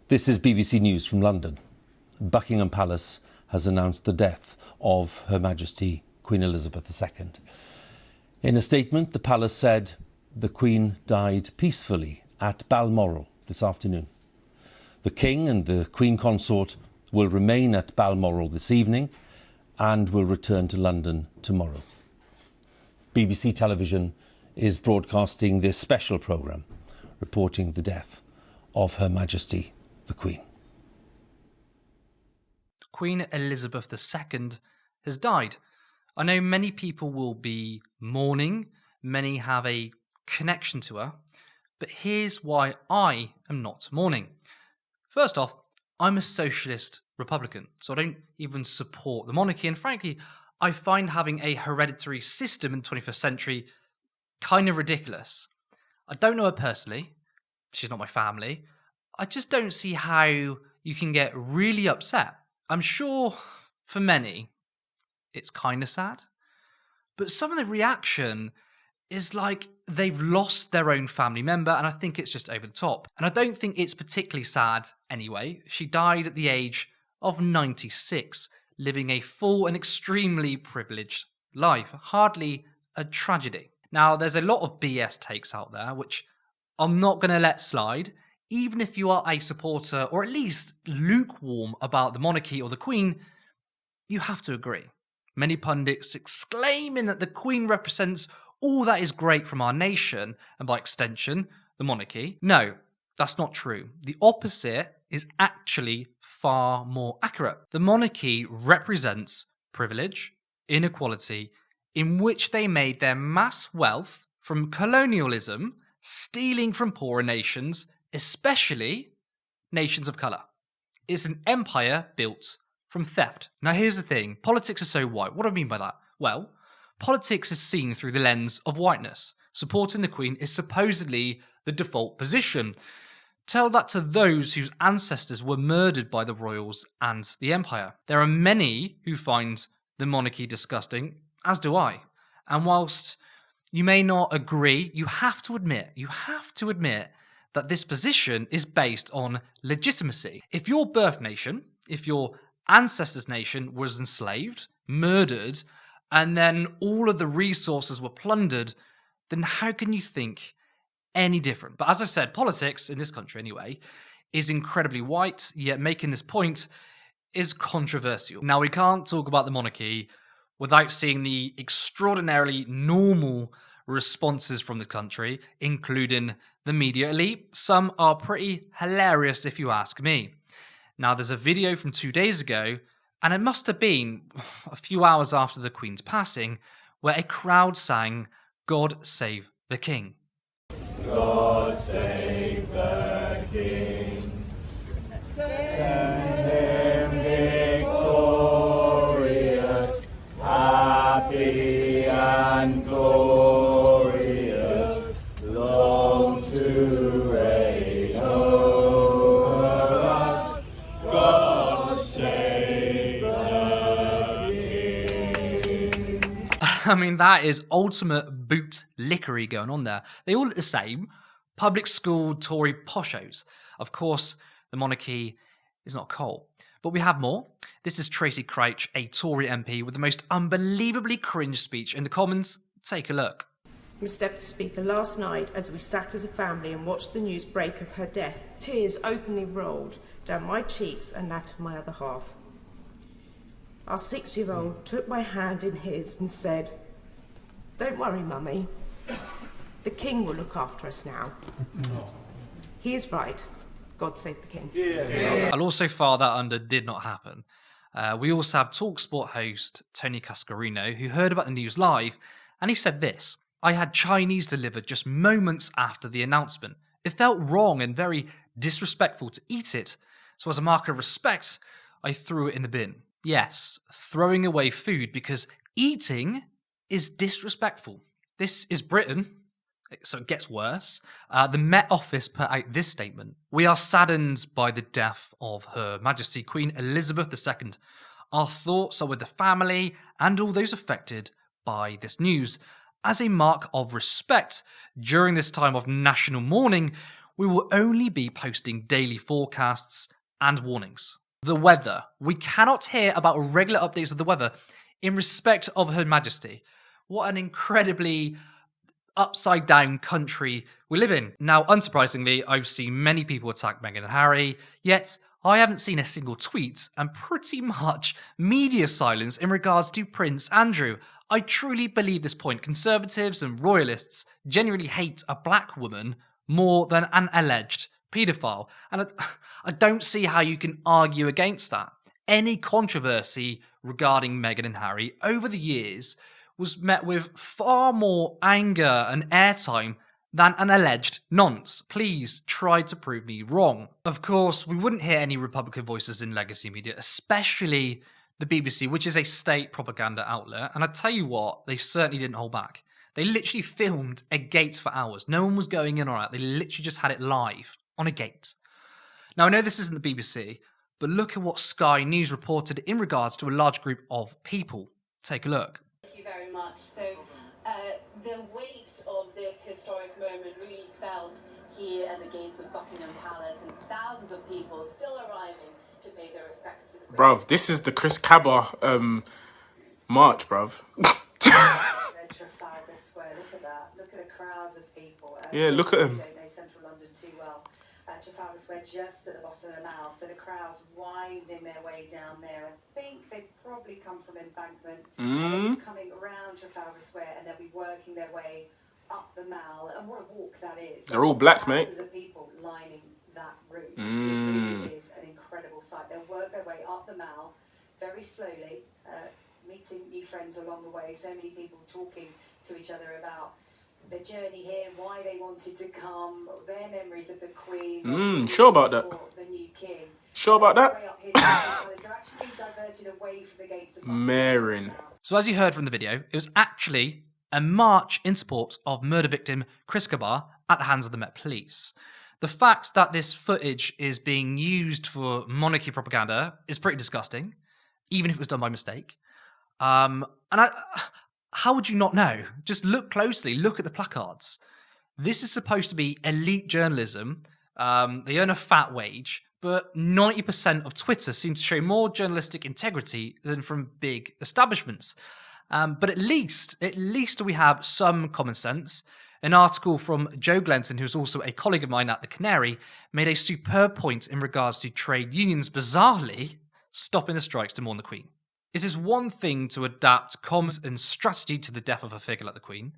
This is BBC News from London. Buckingham Palace has announced the death of Her Majesty Queen Elizabeth II. In a statement, the palace said the Queen died peacefully at Balmoral this afternoon. The King and the Queen Consort will remain at Balmoral this evening and will return to London tomorrow. BBC Television is broadcasting this special programme reporting the death of Her Majesty the Queen. Queen Elizabeth II has died. I know many people will be mourning, many have a connection to her, but here's why I am not mourning. First off, I'm a socialist Republican, so I don't even support the monarchy, and frankly, I find having a hereditary system in the 21st century kind of ridiculous. I don't know her personally, she's not my family. I just don't see how you can get really upset. I'm sure for many, it's kind of sad. But some of the reaction is like they've lost their own family member, and I think it's just over the top. And I don't think it's particularly sad anyway. She died at the age of 96, living a full and extremely privileged life. Hardly a tragedy. Now, there's a lot of BS takes out there, which I'm not going to let slide. Even if you are a supporter, or at least lukewarm about the monarchy or the Queen, you have to agree. Many pundits exclaiming that the Queen represents all that is great from our nation, and by extension, the monarchy. No, that's not true. The opposite is actually far more accurate. The monarchy represents privilege, inequality, in which they made their mass wealth from colonialism, stealing from poorer nations, especially nations of colour. It's an empire built from theft. Now here's the thing, politics is so white. What do I mean by that? Well, politics is seen through the lens of whiteness. Supporting the Queen is supposedly the default position. Tell that to those whose ancestors were murdered by the royals and the empire. There are many who find the monarchy disgusting, as do I. And whilst you may not agree, you have to admit that this position is based on legitimacy. If your birth nation, if your ancestors' nation was enslaved, murdered, and then all of the resources were plundered, then how can you think any different? But as I said, politics, in this country anyway, is incredibly white, yet making this point is controversial. Now, we can't talk about the monarchy without seeing the extraordinarily normal responses from the country, including the media elite. Some are pretty hilarious if you ask me. Now, there's a video from 2 days ago, and it must have been a few hours after the Queen's passing, where a crowd sang, "God Save the King." God save the King, send him victorious, happy and glorious, long to reign over us. God save the King. I mean, that is ultimate boot lickery going on there. They all look the same. Public school Tory poshos. Of course, the monarchy is not coal. But we have more. This is Tracy Crouch, a Tory MP, with the most unbelievably cringe speech in the Commons. Take a look. Mr. Deputy Speaker, last night, as we sat as a family and watched the news break of her death, tears openly rolled down my cheeks and that of my other half. Our 6-year-old took my hand in his and said, "Don't worry, Mummy. The King will look after us now." He is right. God save the King. Yeah. I'll also file that under did not happen. We also have TalkSport host Tony Cascarino, who heard about the news live, and he said this: "I had Chinese delivered just moments after the announcement. It felt wrong and very disrespectful to eat it, so as a mark of respect, I threw it in the bin." Yes, throwing away food because eating is disrespectful. This is Britain, so it gets worse. The Met Office put out this statement: "We are saddened by the death of Her Majesty Queen Elizabeth II. Our thoughts are with the family and all those affected by this news. As a mark of respect, during this time of national mourning, we will only be posting daily forecasts and warnings. The weather. We cannot hear about regular updates of the weather in respect of Her Majesty. What an incredibly upside down country we live in. Now, unsurprisingly, I've seen many people attack Meghan and Harry, yet I haven't seen a single tweet and pretty much media silence in regards to Prince Andrew. I truly believe this point. Conservatives and royalists genuinely hate a black woman more than an alleged paedophile. And I don't see how you can argue against that. Any controversy regarding Meghan and Harry over the years was met with far more anger and airtime than an alleged nonce. Please try to prove me wrong. Of course, we wouldn't hear any Republican voices in legacy media, especially the BBC, which is a state propaganda outlet. And I tell you what, they certainly didn't hold back. They literally filmed a gate for hours. No one was going in or out. They literally just had it live on a gate. Now, I know this isn't the BBC, but look at what Sky News reported in regards to a large group of people. Take a look. Thank you very much. So, the weight of this historic moment really felt here at the gates of Buckingham Palace, and thousands of people still arriving to pay their respects to the Queen. Bruv, this is the Chris Cabba march, bruv. Trafalgar Square, look at that. Look at the crowds of people. Yeah, look at them. I don't know central London too well. Trafalgar Square just at the bottom of the mall, so the crowds winding their way down there. I think they've probably come from Embankment. They're just coming around Trafalgar Square, and they'll be working their way up the mall. And what a walk that is. They're all black, mate. Thousands of people lining that route. It really is an incredible sight. They'll work their way up the mall very slowly, meeting new friends along the way. So many people talking to each other about their journey here, why they wanted to come, their memories of the Queen. Sure about that. The new king. Sure about that? Way up here to the they're actually being diverted away from the gates of Marin. So as you heard from the video, it was actually a march in support of murder victim Chris Cabba at the hands of the Met Police. The fact that this footage is being used for monarchy propaganda is pretty disgusting, even if it was done by mistake. How would you not know? Just look closely, look at the placards. This is supposed to be elite journalism. They earn a fat wage, but 90% of Twitter seems to show more journalistic integrity than from big establishments. But at least we have some common sense. An article from Joe Glenton, who's also a colleague of mine at the Canary, made a superb point in regards to trade unions bizarrely stopping the strikes to mourn the Queen. It is one thing to adapt comms and strategy to the death of a figure like the Queen.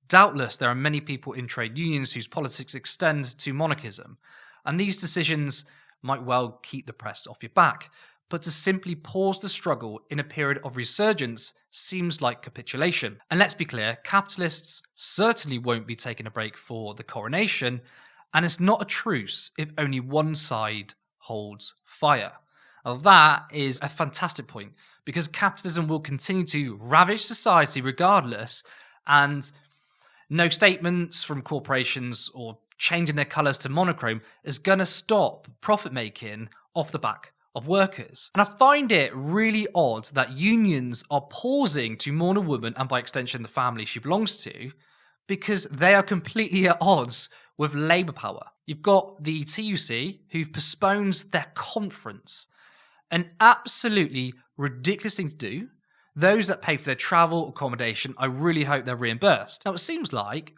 Doubtless, there are many people in trade unions whose politics extend to monarchism, and these decisions might well keep the press off your back. But to simply pause the struggle in a period of resurgence seems like capitulation. And let's be clear, capitalists certainly won't be taking a break for the coronation, and it's not a truce if only one side holds fire. Now, that is a fantastic point, because capitalism will continue to ravage society regardless, and no statements from corporations or changing their colours to monochrome is going to stop profit-making off the back of workers. And I find it really odd that unions are pausing to mourn a woman, and by extension the family she belongs to, because they are completely at odds with Labour power. You've got the TUC, who've postponed their conference. An absolutely ridiculous thing to do. Those that pay for their travel, accommodation, I really hope they're reimbursed. Now, it seems like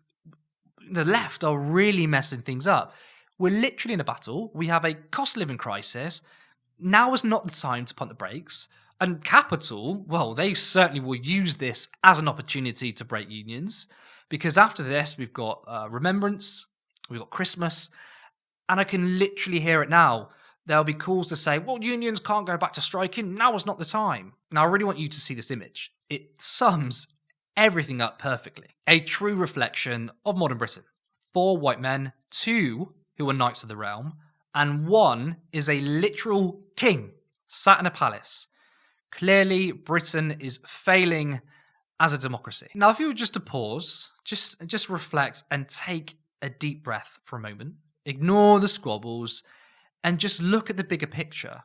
the left are really messing things up. We're literally in a battle. We have a cost of living crisis. Now is not the time to punt the brakes. And Capital, well, they certainly will use this as an opportunity to break unions, because after this, we've got Remembrance, we've got Christmas, and I can literally hear it now. There'll be calls to say, well, unions can't go back to striking. Now is not the time. Now, I really want you to see this image. It sums everything up perfectly. A true reflection of modern Britain. 4 white men, 2 who are knights of the realm, and 1 is a literal king sat in a palace. Clearly, Britain is failing as a democracy. Now, if you were just to pause, just reflect and take a deep breath for a moment, ignore the squabbles, and just look at the bigger picture,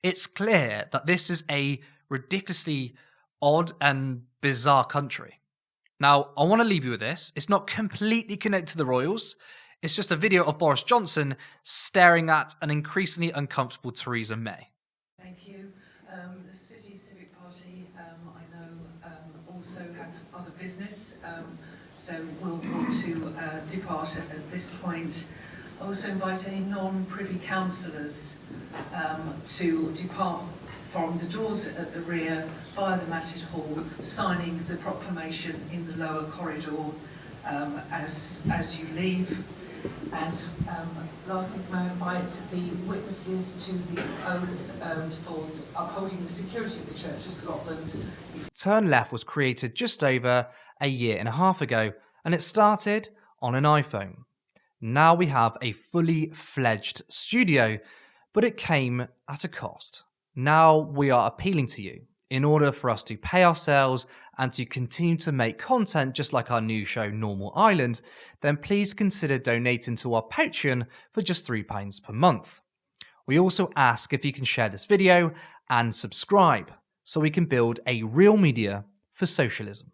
it's clear that this is a ridiculously odd and bizarre country. Now, I want to leave you with this. It's not completely connected to the royals. It's just a video of Boris Johnson staring at an increasingly uncomfortable Theresa May. Thank you. The City Civic Party, I know, also have other business, so we'll want to depart at this point. I also invite any non-privy councillors to depart from the doors at the rear via the matted hall, signing the proclamation in the lower corridor as you leave. And lastly, may I invite the witnesses to the oath for upholding the security of the Church of Scotland. Turn Left was created just over a year and a half ago, and it started on an iPhone. Now we have a fully fledged studio, but it came at a cost. Now we are appealing to you. In order for us to pay ourselves and to continue to make content just like our new show Normal Island, then please consider donating to our Patreon for just £3 per month. We also ask if you can share this video and subscribe so we can build a real media for socialism.